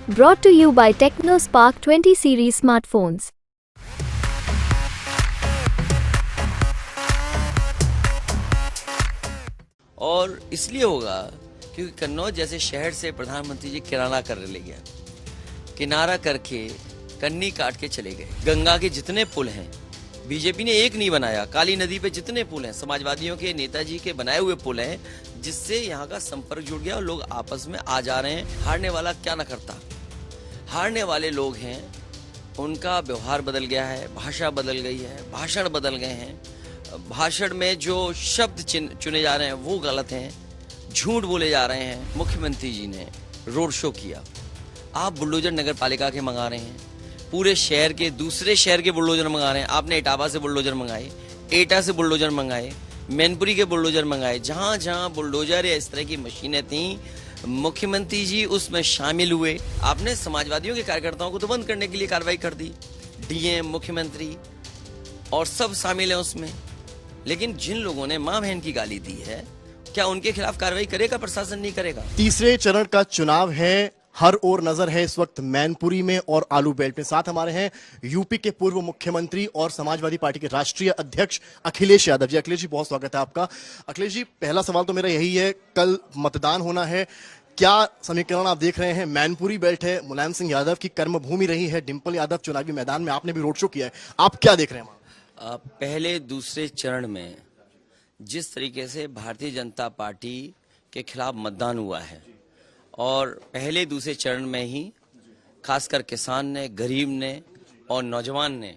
Brought to you by TechnoSpark 20 series smartphones. और इसलिए होगा क्योंकि कन्नौज जैसे शहर से प्रधानमंत्री जी किराना कर ले गया, किनारा करके कन्नी काट के चले गए। गंगा के जितने पुल हैं बीजेपी ने एक नहीं बनाया। काली नदी पे जितने पुल हैं समाजवादियों के नेताजी के बनाए हुए पुल हैं, जिससे यहाँ का संपर्क जुड़ गया और लोग आपस में आ जा रहे हैं। हारने वाला क्या न करता। हारने वाले लोग हैं, उनका व्यवहार बदल गया है, भाषा बदल गई है, भाषण बदल गए हैं। भाषण में जो शब्द चुने जा रहे हैं वो गलत हैं, झूठ बोले जा रहे हैं। मुख्यमंत्री जी ने रोड शो किया, आप बुलडोजर नगर पालिका के मंगा रहे हैं, पूरे शहर के दूसरे शहर के बुलडोजर मंगा रहे हैं। आपने इटावा से बुलडोजर मंगाए, एटा से बुलडोजर मंगाए, मैनपुरी के बुलडोजर मंगाए। जहां जहां बुलडोजर या इस तरह की मशीनें थी, मुख्यमंत्री जी उसमें शामिल हुए। आपने समाजवादियों के कार्यकर्ताओं को तो बंद करने के लिए कार्रवाई कर दी, डीएम, मुख्यमंत्री और सब शामिल हैं उसमें। लेकिन जिन लोगों ने मां बहन की गाली दी है, क्या उनके खिलाफ कार्रवाई करेगा प्रशासन? नहीं करेगा। तीसरे चरण का चुनाव है, हर ओर नजर है इस वक्त मैनपुरी में और आलू बेल्ट में। साथ हमारे हैं यूपी के पूर्व मुख्यमंत्री और समाजवादी पार्टी के राष्ट्रीय अध्यक्ष अखिलेश यादव जी। अखिलेश जी, बहुत स्वागत है आपका। अखिलेश जी, पहला सवाल तो मेरा यही है, कल मतदान होना है, क्या समीकरण आप देख रहे हैं? मैनपुरी बेल्ट है, मुलायम सिंह यादव की कर्मभूमि रही है, डिंपल यादव चुनावी मैदान में, आपने भी रोड शो किया है, आप क्या देख रहे हैं? पहले दूसरे चरण में जिस तरीके से भारतीय जनता पार्टी के खिलाफ मतदान हुआ है, और पहले दूसरे चरण में ही खासकर किसान ने, गरीब ने और नौजवान ने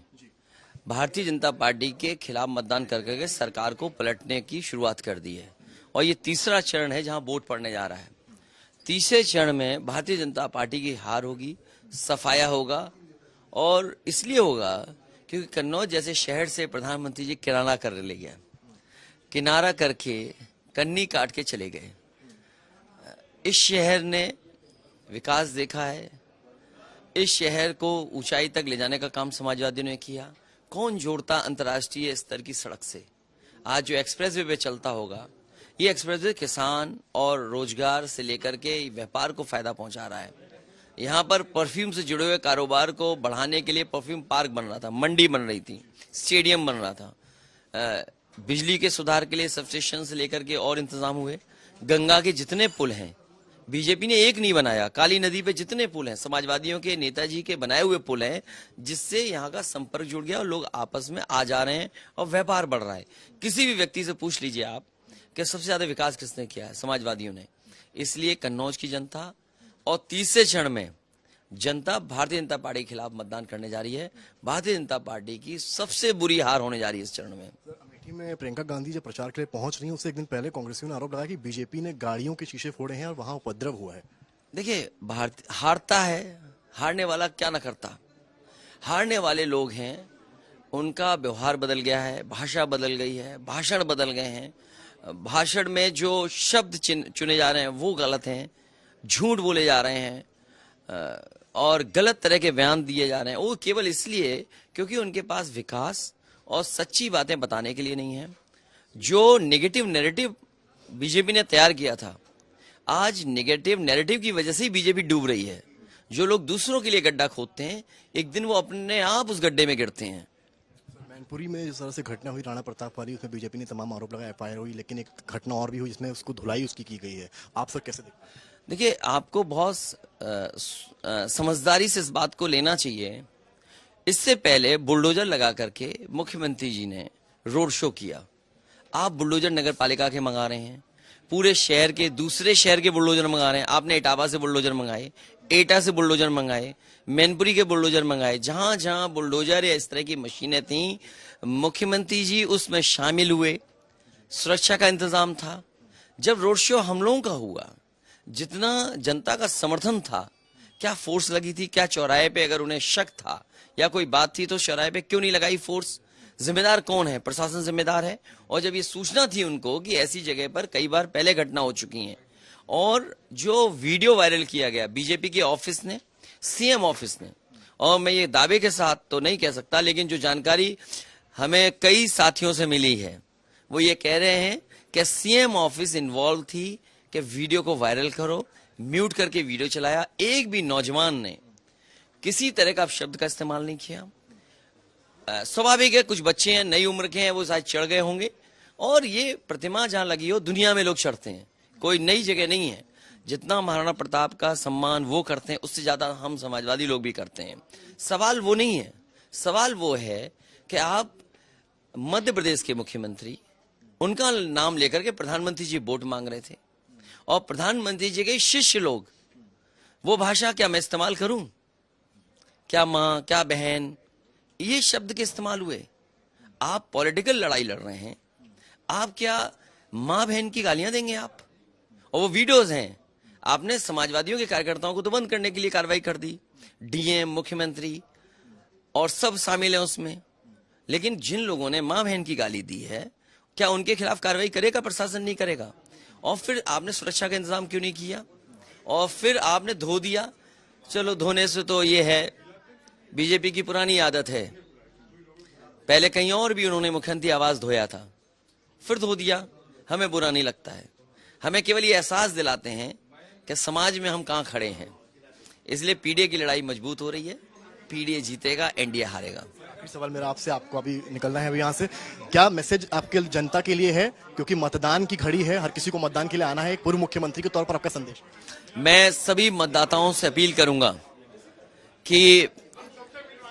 भारतीय जनता पार्टी के खिलाफ मतदान करके सरकार को पलटने की शुरुआत कर दी है। और ये तीसरा चरण है जहां वोट पड़ने जा रहा है। तीसरे चरण में भारतीय जनता पार्टी की हार होगी, सफाया होगा। और इसलिए होगा क्योंकि कन्नौज जैसे शहर से प्रधानमंत्री जी किराना कर ले गया, किनारा करके कन्नी काट के चले गए। इस शहर ने विकास देखा है, इस शहर को ऊंचाई तक ले जाने का काम समाजवादियों ने किया। कौन जोड़ता अंतर्राष्ट्रीय स्तर की सड़क से? आज जो एक्सप्रेसवे पे चलता होगा, ये एक्सप्रेसवे किसान और रोजगार से लेकर के व्यापार को फायदा पहुंचा रहा है। यहाँ पर परफ्यूम से जुड़े हुए कारोबार को बढ़ाने के लिए परफ्यूम पार्क बन रहा था, मंडी बन रही थी, स्टेडियम बन रहा था, बिजली के सुधार के लिए सबस्टेशन से लेकर के और इंतजाम हुए। गंगा के जितने पुल हैं बीजेपी ने एक नहीं बनाया। काली नदी पे जितने पुल हैं समाजवादियों के नेताजी के बनाए हुए पुल हैं, जिससे यहाँ का संपर्क जुड़ गया और लोग आपस में आ जा रहे हैं और व्यापार बढ़ रहा है। किसी भी व्यक्ति से पूछ लीजिए आप कि सबसे ज्यादा विकास किसने किया है? समाजवादियों ने। इसलिए कन्नौज की जनता और तीसरे चरण में जनता भारतीय जनता पार्टी के खिलाफ मतदान करने जा रही है। भारतीय जनता पार्टी की सबसे बुरी हार होने जा रही है इस चरण में। अमेठी में प्रियंका गांधी जब प्रचार के लिए पहुंच रही हैं, उससे एक दिन पहले कांग्रेसियों ने आरोप लगाया कि बीजेपी ने गाड़ियों के शीशे फोड़े हैं और वहां उपद्रव हुआ है। देखिए, हारता है, हारने वाला क्या न करता। हारने वाले लोग हैं, उनका व्यवहार बदल गया है, भाषा बदल गई है, भाषण बदल गए हैं। भाषण में जो शब्द चुने जा रहे हैं वो गलत हैं, झूठ बोले जा रहे हैं और गलत तरह के बयान दिए जा रहे हैं। वो केवल इसलिए क्योंकि उनके पास विकास और सच्ची बातें बताने के लिए नहीं है। जो नेगेटिव नैरेटिव बीजेपी ने तैयार किया था, आज नेगेटिव नैरेटिव की वजह से ही बीजेपी डूब रही है। जो लोग दूसरों के लिए गड्ढा खोदते हैं, एक दिन वो अपने आप उस गड्ढे में गिरते हैं। मैनपुरी में जिस तरह से घटना हुई राणा प्रताप वाली, उसमें बीजेपी ने तमाम आरोप लगाए, एफआईआर हुई, लेकिन एक घटना और भी हुई जिसमें उसको धुलाई उसकी की गई है। आप सर कैसे देखते हैं? देखिए, आपको बहुत समझदारी से इस बात को लेना चाहिए। इससे पहले बुलडोजर लगा करके मुख्यमंत्री जी ने रोड शो किया, आप बुलडोजर नगर पालिका के मंगा रहे हैं, पूरे शहर के दूसरे शहर के बुलडोजर मंगा रहे हैं। आपने इटावा से बुलडोजर मंगाए, एटा से बुलडोजर मंगाए, मैनपुरी के बुलडोजर मंगाए। जहां जहां बुलडोजर या इस तरह की मशीनें थी, मुख्यमंत्री जी उसमें शामिल हुए, सुरक्षा का इंतजाम था। जब रोड शो हम लोगों का हुआ, जितना जनता का समर्थन था, क्या फोर्स लगी थी? क्या चौराहे पे अगर उन्हें शक था या कोई बात थी तो चौराहे पे क्यों नहीं लगाई फोर्स? जिम्मेदार कौन है? प्रशासन जिम्मेदार है। और जब ये सूचना थी उनको कि ऐसी जगह पर कई बार पहले घटना हो चुकी है, और जो वीडियो वायरल किया गया बीजेपी के ऑफिस ने, सीएम ऑफिस ने, और मैं ये दावे के साथ तो नहीं कह सकता, लेकिन जो जानकारी हमें कई साथियों से मिली है, वो ये कह रहे हैं कि सीएम ऑफिस इन्वॉल्व थी कि वीडियो को वायरल करो, म्यूट करके वीडियो चलाया। एक भी नौजवान ने किसी तरह का शब्द का इस्तेमाल नहीं किया। स्वाभाविक है, कुछ बच्चे हैं, नई उम्र के हैं, वो शायद चढ़ गए होंगे। और ये प्रतिमा जहां लगी हो, दुनिया में लोग चढ़ते हैं, कोई नई जगह नहीं है। जितना महाराणा प्रताप का सम्मान वो करते हैं, उससे ज्यादा हम समाजवादी लोग भी करते हैं। सवाल वो नहीं है, सवाल वो है कि आप मध्य प्रदेश के मुख्यमंत्री, उनका नाम लेकर के प्रधानमंत्री जी वोट मांग रहे थे, और प्रधानमंत्री जी के शिष्य लोग, वो भाषा क्या मैं इस्तेमाल करूं? क्या मां, क्या बहन, ये शब्द के इस्तेमाल हुए। आप पॉलिटिकल लड़ाई लड़ रहे हैं, आप क्या मां बहन की गालियां देंगे आप? और वो वीडियोस हैं, आपने समाजवादियों के कार्यकर्ताओं को तो बंद करने के लिए कार्रवाई कर दी, डीएम, मुख्यमंत्री और सब शामिल हैं उसमें। लेकिन जिन लोगों ने मां बहन की गाली दी है, क्या उनके खिलाफ कार्रवाई करेगा प्रशासन? नहीं करेगा। और फिर आपने सुरक्षा का इंतजाम क्यों नहीं किया? और फिर आपने धो दिया। चलो, धोने से तो ये है, बीजेपी की पुरानी आदत है, पहले कहीं और भी उन्होंने मुख्यमंत्री आवास धोया था, फिर धो दिया। हमें बुरा नहीं लगता है, हमें केवल ये एहसास दिलाते हैं कि समाज में हम कहां खड़े हैं। इसलिए पीडीए की लड़ाई मजबूत हो रही है, पीडीए जीतेगा, एनडीए हारेगा। सवाल मेरा आपसे, आपको अभी निकलना है अभी यहाँ से, क्या मैसेज आपके जनता के लिए है? क्योंकि मतदान की घड़ी है, हर किसी को मतदान के लिए आना है। एक पूर्व मुख्यमंत्री के तौर पर आपका संदेश? मैं सभी मतदाताओं से अपील करूंगा कि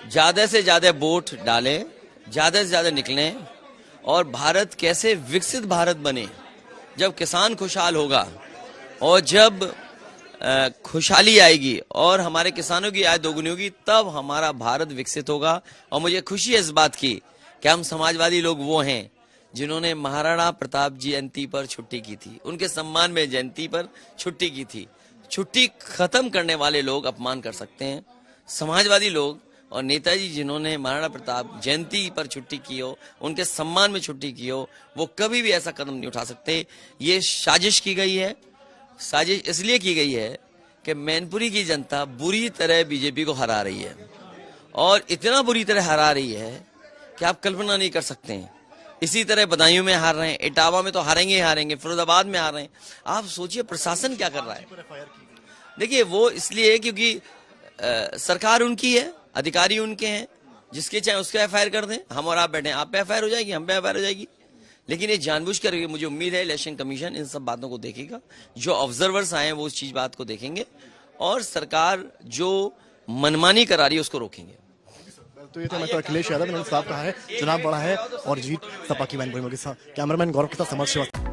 ज्यादा से ज्यादा वोट डालें, ज्यादा से ज्यादा निकलें, और भारत कैसे विकसित भारत बने। जब किसान खुशहाल होगा और जब खुशहाली आएगी और हमारे किसानों की आय दोगुनी होगी, तब हमारा भारत विकसित होगा। और मुझे खुशी है इस बात की कि हम समाजवादी लोग वो हैं जिन्होंने महाराणा प्रताप जयंती पर छुट्टी की थी, उनके सम्मान में जयंती पर छुट्टी की थी। छुट्टी खत्म करने वाले लोग अपमान कर सकते हैं, समाजवादी लोग और नेताजी जिन्होंने महाराणा प्रताप जयंती पर छुट्टी की हो, उनके सम्मान में छुट्टी की हो, वो कभी भी ऐसा कदम नहीं उठा सकते। ये साजिश की गई है। साजिश इसलिए की गई है कि मैनपुरी की जनता बुरी तरह बीजेपी को हरा रही है, और इतना बुरी तरह हरा रही है कि आप कल्पना नहीं कर सकते हैं। इसी तरह बदायूं में हार रहे हैं, इटावा में तो हारेंगे ही हारेंगे, फिरोजाबाद में हार रहे हैं। आप सोचिए प्रशासन क्या कर रहा है। देखिए, वो इसलिए है क्योंकि सरकार उनकी है, अधिकारी उनके हैं, जिसके चाहे उसका एफआईआर कर दें। हम और आप बैठे, आप पे एफआईआर हो जाएगी, हम पे एफआईआर हो जाएगी। लेकिन ये जानबूझ कर, मुझे उम्मीद है इलेक्शन कमीशन इन सब बातों को देखेगा। जो ऑब्जर्वर्स आए हैं वो उस चीज बात को देखेंगे, और सरकार जो मनमानी करा रही है उसको रोकेंगे। तो ये तो मैं तो अखिलेश यादव ने साफ कहा है, चुनाव बड़ा है और जीत सपा की मैनपुरी में। कैमरामैन गौरव के साथ समर श्रीवास्तव।